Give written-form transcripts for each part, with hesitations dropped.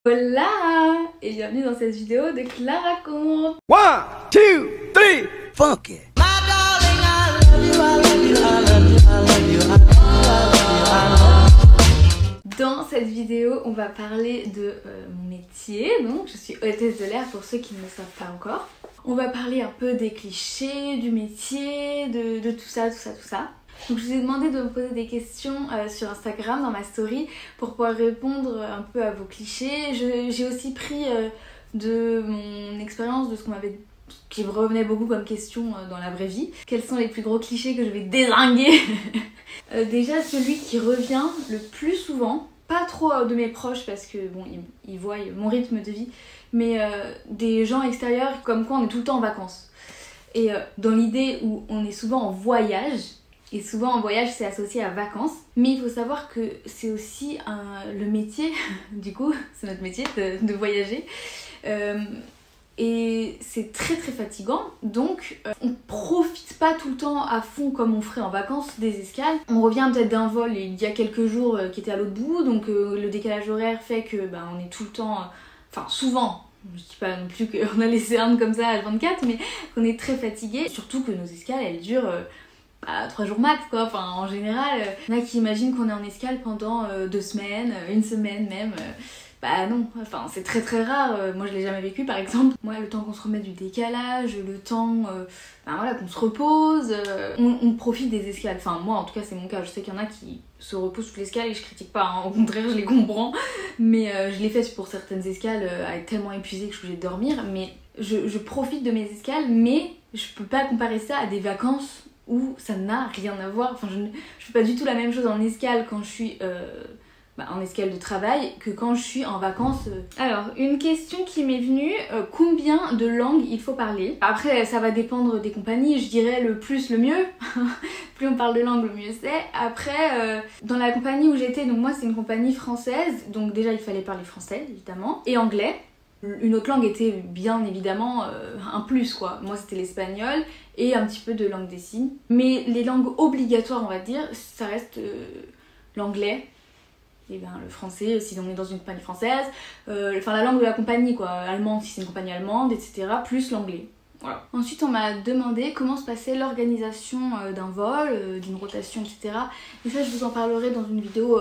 Hola et bienvenue dans cette vidéo de Clara Raconte. 1, 2, 3, funk it. Dans cette vidéo, on va parler de mon métier. Donc, je suis hôtesse de l'air pour ceux qui ne le savent pas encore. On va parler un peu des clichés, du métier, de tout ça. Donc je vous ai demandé de me poser des questions sur Instagram dans ma story pour pouvoir répondre un peu à vos clichés. J'ai aussi pris de mon expérience, de ce qui me revenait beaucoup comme question dans la vraie vie. Quels sont les plus gros clichés que je vais dézinguer? Déjà celui qui revient le plus souvent, pas trop de mes proches parce que bon ils voient mon rythme de vie, mais des gens extérieurs comme quoi on est tout le temps en vacances. Et dans l'idée où on est souvent en voyage, et souvent en voyage c'est associé à vacances, mais il faut savoir que c'est aussi le métier, du coup c'est notre métier de voyager, et c'est très fatigant, donc on profite pas tout le temps à fond comme on ferait en vacances des escales. On revient peut-être d'un vol il y a quelques jours qui était à l'autre bout, donc le décalage horaire fait que on est tout le temps, enfin souvent, je dis pas non plus qu'on a les cernes comme ça à 24, mais qu'on est très fatigué, surtout que nos escales elles durent 3 jours max quoi, enfin en général, il y en a qui imaginent qu'on est en escale pendant 2 semaines, 1 semaine même, bah non, enfin c'est très rare, moi je l'ai jamais vécu par exemple. Moi le temps qu'on se remette du décalage, le temps voilà, qu'on se repose, on profite des escales, enfin moi en tout cas c'est mon cas, je sais qu'il y en a qui se reposent sous l'escale et je critique pas, hein, au contraire je les comprends, mais je l'ai fait pour certaines escales à être tellement épuisée que je suis obligée de dormir, mais je profite de mes escales, mais je peux pas comparer ça à des vacances où ça n'a rien à voir. Enfin, je fais pas du tout la même chose en escale quand je suis en escale de travail que quand je suis en vacances. Alors, une question qui m'est venue, combien de langues il faut parler? Après, ça va dépendre des compagnies, je dirais le plus le mieux. Plus on parle de langue, le mieux c'est. Après, dans la compagnie où j'étais, donc moi c'est une compagnie française, donc déjà il fallait parler français évidemment, et anglais. Une autre langue était bien évidemment un plus quoi. Moi c'était l'espagnol et un petit peu de langue des signes. Mais les langues obligatoires on va dire, ça reste l'anglais et le français si on est dans une compagnie française, enfin la langue de la compagnie quoi, allemand si c'est une compagnie allemande, etc. plus l'anglais. Voilà. Ensuite on m'a demandé comment se passait l'organisation d'un vol, d'une rotation, etc. Et ça je vous en parlerai dans une vidéo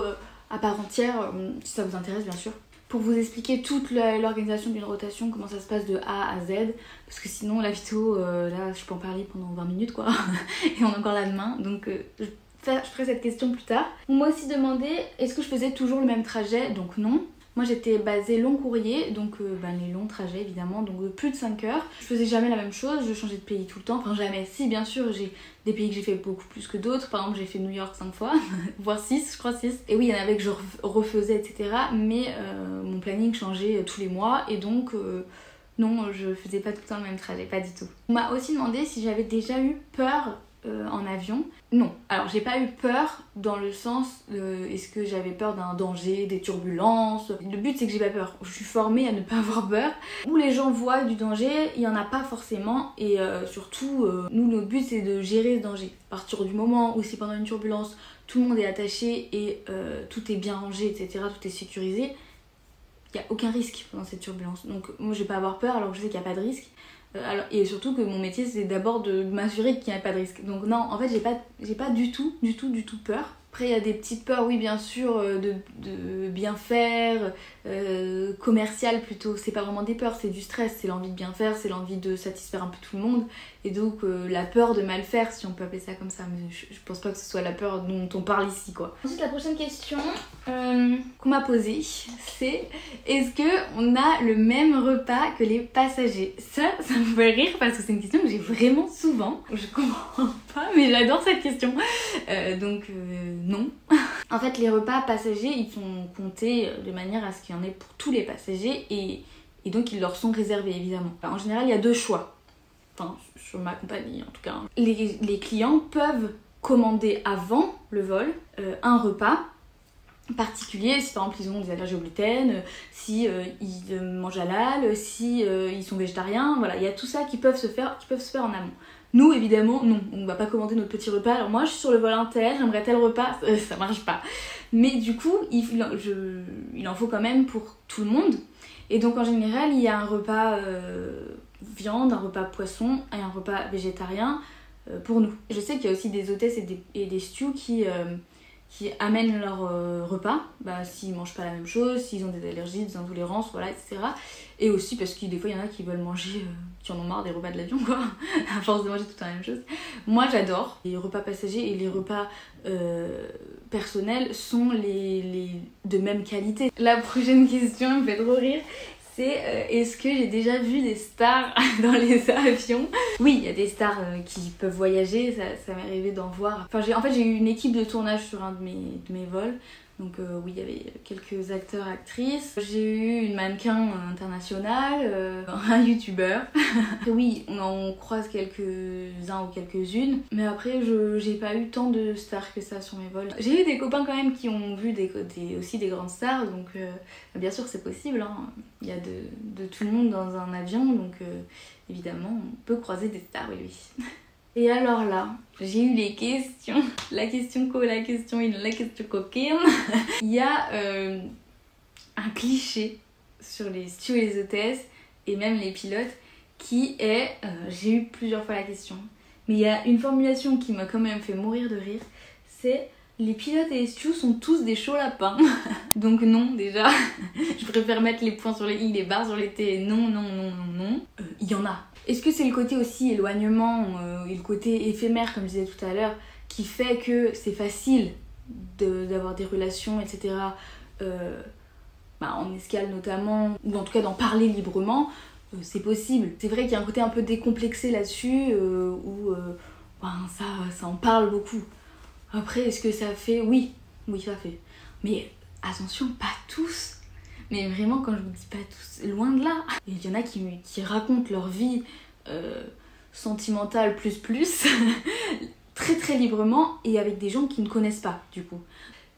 à part entière si ça vous intéresse bien sûr, pour vous expliquer toute l'organisation d'une rotation, comment ça se passe de A à Z, parce que sinon la vidéo, là je peux en parler pendant 20 minutes quoi, et on est encore là demain, donc je ferai cette question plus tard. On m'a aussi demandé est-ce que je faisais toujours le même trajet, donc non. Moi j'étais basée long courrier, donc les longs trajets évidemment, donc plus de 5 heures. Je faisais jamais la même chose, je changeais de pays tout le temps, enfin jamais, si bien sûr j'ai des pays que j'ai fait beaucoup plus que d'autres, par exemple j'ai fait New York 5 fois, voire 6, je crois 6. Et oui il y en avait que je refaisais etc, mais mon planning changeait tous les mois et donc non je faisais pas tout le temps le même trajet, pas du tout. On m'a aussi demandé si j'avais déjà eu peur en avion. Non, alors j'ai pas eu peur dans le sens est-ce que j'avais peur d'un danger, des turbulences. Le but c'est que j'ai pas peur, je suis formée à ne pas avoir peur. Où les gens voient du danger, il y en a pas forcément et surtout nous notre but c'est de gérer ce danger. À partir du moment où si pendant une turbulence tout le monde est attaché et tout est bien rangé etc, tout est sécurisé, il n'y a aucun risque pendant cette turbulence. Donc moi je vais pas avoir peur alors que je sais qu'il n'y a pas de risque. Et surtout que mon métier c'est d'abord de m'assurer qu'il n'y a pas de risque. Donc non, en fait j'ai pas du tout peur. Après il y a des petites peurs, oui bien sûr, de bien faire, commercial plutôt. C'est pas vraiment des peurs, c'est du stress, c'est l'envie de bien faire, c'est l'envie de satisfaire un peu tout le monde. Et donc la peur de mal faire, si on peut appeler ça comme ça, mais je pense pas que ce soit la peur dont on parle ici quoi. Ensuite la prochaine question qu'on m'a posée, c'est est-ce qu'on a le même repas que les passagers? Ça me fait rire parce que c'est une question que j'ai vraiment souvent. Je comprends pas, mais j'adore cette question. Non. En fait, les repas passagers, ils sont comptés de manière à ce qu'il y en ait pour tous les passagers et donc ils leur sont réservés évidemment. En général, il y a 2 choix. Enfin, sur ma compagnie en tout cas. Les clients peuvent commander avant le vol un repas particulier, si par exemple ils ont des allergies au gluten, si ils mangent halal, si ils sont végétariens, voilà, il y a tout ça qui peuvent se faire en amont. Nous évidemment non, on va pas commander notre petit repas, alors moi je suis sur le vol inter, j'aimerais tel repas, ça marche pas. Mais du coup il en faut quand même pour tout le monde. Et donc en général il y a un repas viande, un repas poisson et un repas végétarien pour nous. Je sais qu'il y a aussi des hôtesses et des stews qui amènent leur repas, s'ils mangent pas la même chose, s'ils ont des allergies, des intolérances, voilà, etc. Et aussi parce que des fois il y en a qui veulent manger, qui en ont marre des repas de l'avion quoi, à force de manger tout le temps la même chose. Moi j'adore, les repas passagers et les repas personnels sont les de même qualité. La prochaine question me fait trop rire. Est-ce que j'ai déjà vu des stars dans les avions? Oui, il y a des stars qui peuvent voyager, ça m'est arrivé d'en voir. Enfin, j'ai eu une équipe de tournage sur un de mes vols. Donc oui, il y avait quelques acteurs, actrices. J'ai eu une mannequin internationale, un youtubeur. Oui, on en croise quelques-uns ou quelques-unes. Mais après, j'ai pas eu tant de stars que ça sur mes vols. J'ai eu des copains quand même qui ont vu aussi des grandes stars. Donc bien sûr c'est possible. Hein. Il y a de tout le monde dans un avion. Donc évidemment, on peut croiser des stars, oui. Et alors là, j'ai eu les questions, la question coquine. Il y a un cliché sur les stewards et les hôtesses, et même les pilotes, qui est, j'ai eu plusieurs fois la question, mais il y a une formulation qui m'a quand même fait mourir de rire, c'est les pilotes et les stewards sont tous des chauds lapins. Donc non, déjà, je préfère mettre les points sur les i, les barres sur les t, non. Il y en a. Est-ce que c'est le côté aussi éloignement et le côté éphémère, comme je disais tout à l'heure, qui fait que c'est facile d'avoir des relations, etc. En escale notamment, ou en tout cas d'en parler librement, c'est possible. C'est vrai qu'il y a un côté un peu décomplexé là-dessus, où ça en parle beaucoup. Après, est-ce que ça fait? Oui, ça fait. Mais attention, pas tous. Mais vraiment, quand je vous dis pas tous, loin de là. Il y en a qui racontent leur vie sentimentale plus très très librement et avec des gens qui ne connaissent pas du coup.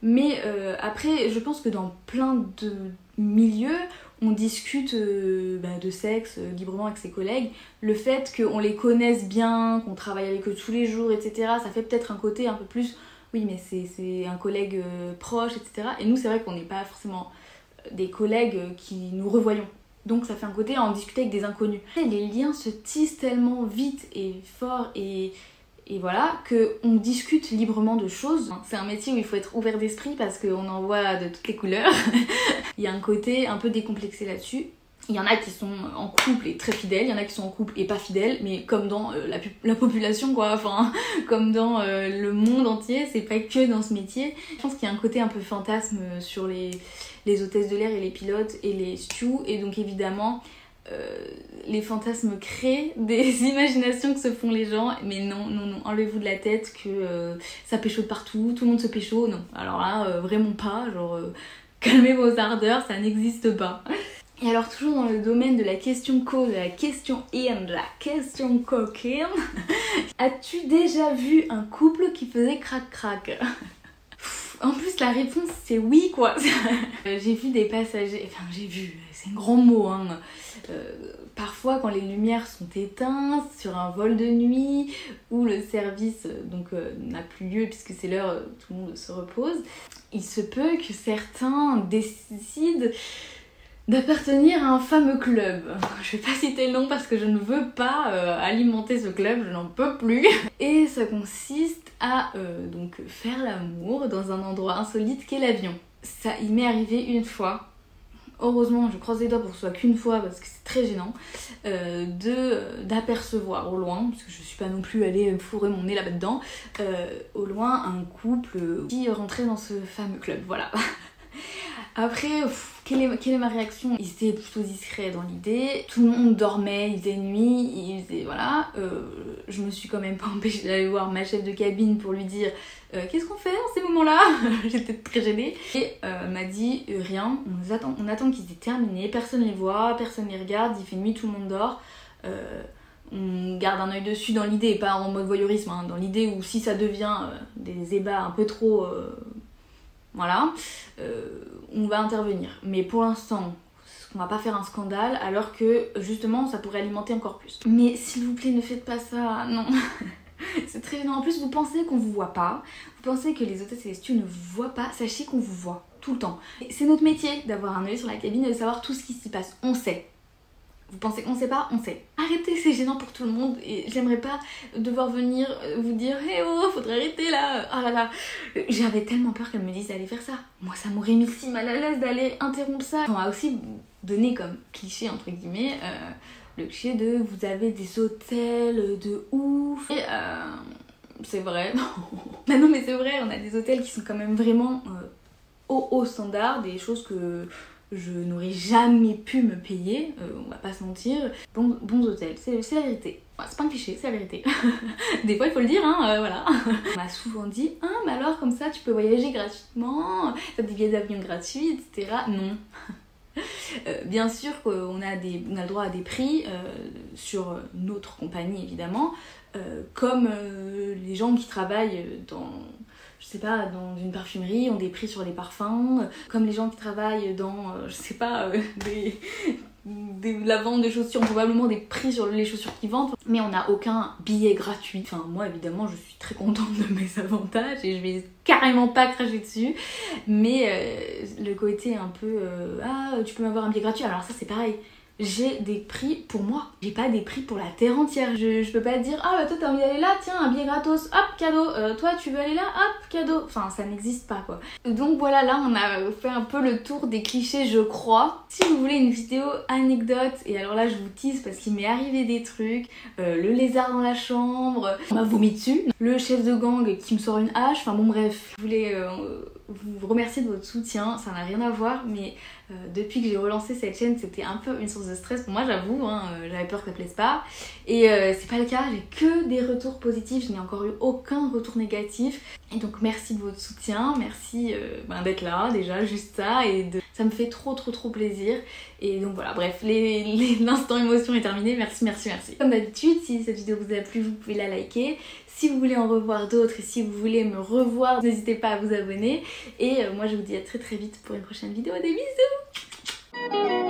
Mais après, je pense que dans plein de milieux, on discute de sexe librement avec ses collègues. Le fait qu'on les connaisse bien, qu'on travaille avec eux tous les jours, etc., ça fait peut-être un côté un peu plus... Oui, mais c'est un collègue proche, etc. Et nous, c'est vrai qu'on n'est pas forcément des collègues qui nous revoyons. Donc ça fait un côté à en discuter avec des inconnus. Les liens se tissent tellement vite et fort et voilà, qu'on discute librement de choses. C'est un métier où il faut être ouvert d'esprit parce qu'on en voit de toutes les couleurs. Il y a un côté un peu décomplexé là-dessus. Il y en a qui sont en couple et très fidèles, il y en a qui sont en couple et pas fidèles, mais comme dans la population quoi, enfin comme dans le monde entier, c'est pas que dans ce métier. Je pense qu'il y a un côté un peu fantasme sur les hôtesses de l'air et les pilotes et les stewards, et donc évidemment les fantasmes créent des imaginations que se font les gens, mais non, enlevez-vous de la tête que ça pécho de partout, tout le monde se pécho, non. Alors là, vraiment pas, calmez vos ardeurs, ça n'existe pas. Et alors toujours dans le domaine de la question de la question in, de la question coquine, as-tu déjà vu un couple qui faisait crac-crac? En plus la réponse c'est oui quoi. J'ai vu des passagers, c'est un grand mot hein. Parfois quand les lumières sont éteintes sur un vol de nuit où le service n'a plus lieu puisque c'est l'heure où tout le monde se repose, il se peut que certains décident d'appartenir à un fameux club. Je vais pas citer le nom parce que je ne veux pas alimenter ce club, je n'en peux plus. Et ça consiste à faire l'amour dans un endroit insolite qu'est l'avion. Ça, il m'est arrivé une fois. Heureusement, je croise les doigts pour que ce soit qu'une fois parce que c'est très gênant, d'apercevoir au loin, parce que je suis pas non plus allée fourrer mon nez là-bas dedans, au loin un couple qui rentrait dans ce fameux club, voilà. Après, quelle est ma réaction? Ils étaient plutôt discrets dans l'idée, tout le monde dormait, il faisait nuit, voilà. Je me suis quand même pas empêchée d'aller voir ma chef de cabine pour lui dire qu'est-ce qu'on fait dans ces moments-là? J'étais très gênée. Et m'a dit rien, on attend qu'ils aient terminé, personne les voit, personne les regarde, il fait nuit, tout le monde dort. On garde un œil dessus dans l'idée, pas en mode voyeurisme, hein, dans l'idée où si ça devient des ébats un peu trop... voilà, on va intervenir. Mais pour l'instant, on va pas faire un scandale alors que justement ça pourrait alimenter encore plus. Mais s'il vous plaît, ne faites pas ça, non. C'est très gênant. En plus, vous pensez qu'on vous voit pas, vous pensez que les hôtesses et les stewards ne vous voient pas, sachez qu'on vous voit. tout le temps. C'est notre métier d'avoir un œil sur la cabine et de savoir tout ce qui s'y passe. On sait. Vous pensez qu'on sait pas? On sait. Arrêtez, c'est gênant pour tout le monde et j'aimerais pas devoir venir vous dire « Hey oh, faudrait arrêter là !» Oh là là, j'avais tellement peur qu'elle me dise d'aller faire ça. Moi, ça m'aurait mis si mal à l'aise d'aller interrompre ça. On m'a aussi donné comme cliché, entre guillemets, le cliché de « Vous avez des hôtels de ouf !» Et c'est vrai. Bah non mais c'est vrai, on a des hôtels qui sont quand même vraiment au haut standard, des choses que je n'aurais jamais pu me payer, on va pas se mentir. Bons hôtels, c'est la vérité. C'est pas un cliché, c'est la vérité. Des fois il faut le dire, hein, voilà. On m'a souvent dit, ah mais alors comme ça tu peux voyager gratuitement, t'as des billets d'avion gratuits, etc. Non. Bien sûr qu'on a le droit à des prix sur notre compagnie évidemment, comme les gens qui travaillent dans, je sais pas, dans une parfumerie ont des prix sur les parfums, comme les gens qui travaillent dans, je sais pas, la vente de chaussures ont probablement des prix sur les chaussures qu'ils vendent, mais on n'a aucun billet gratuit. Enfin moi évidemment je suis très contente de mes avantages et je vais carrément pas cracher dessus, mais le côté un peu ah tu peux m'avoir un billet gratuit, alors ça c'est pareil. J'ai des prix pour moi, j'ai pas des prix pour la terre entière. Je peux pas dire ah bah toi t'as envie d'aller là, tiens un billet gratos, hop cadeau, toi tu veux aller là, hop cadeau. Enfin ça n'existe pas quoi. Donc voilà, là on a fait un peu le tour des clichés je crois. Si vous voulez une vidéo anecdote, et alors là je vous tease parce qu'il m'est arrivé des trucs, le lézard dans la chambre, on m'a vomi dessus, le chef de gang qui me sort une hache, enfin bon bref, je voulais vous remercier de votre soutien, ça n'a rien à voir mais depuis que j'ai relancé cette chaîne c'était un peu une source de stress pour moi j'avoue, hein, j'avais peur que ça plaise pas et c'est pas le cas, j'ai que des retours positifs, je n'ai encore eu aucun retour négatif et donc merci de votre soutien, merci d'être là déjà, juste ça et ça me fait trop plaisir et donc voilà bref, l'instant émotion est terminé, merci. Comme d'habitude, si cette vidéo vous a plu vous pouvez la liker, si vous voulez en revoir d'autres et si vous voulez me revoir n'hésitez pas à vous abonner et moi je vous dis à très vite pour une prochaine vidéo, des bisous.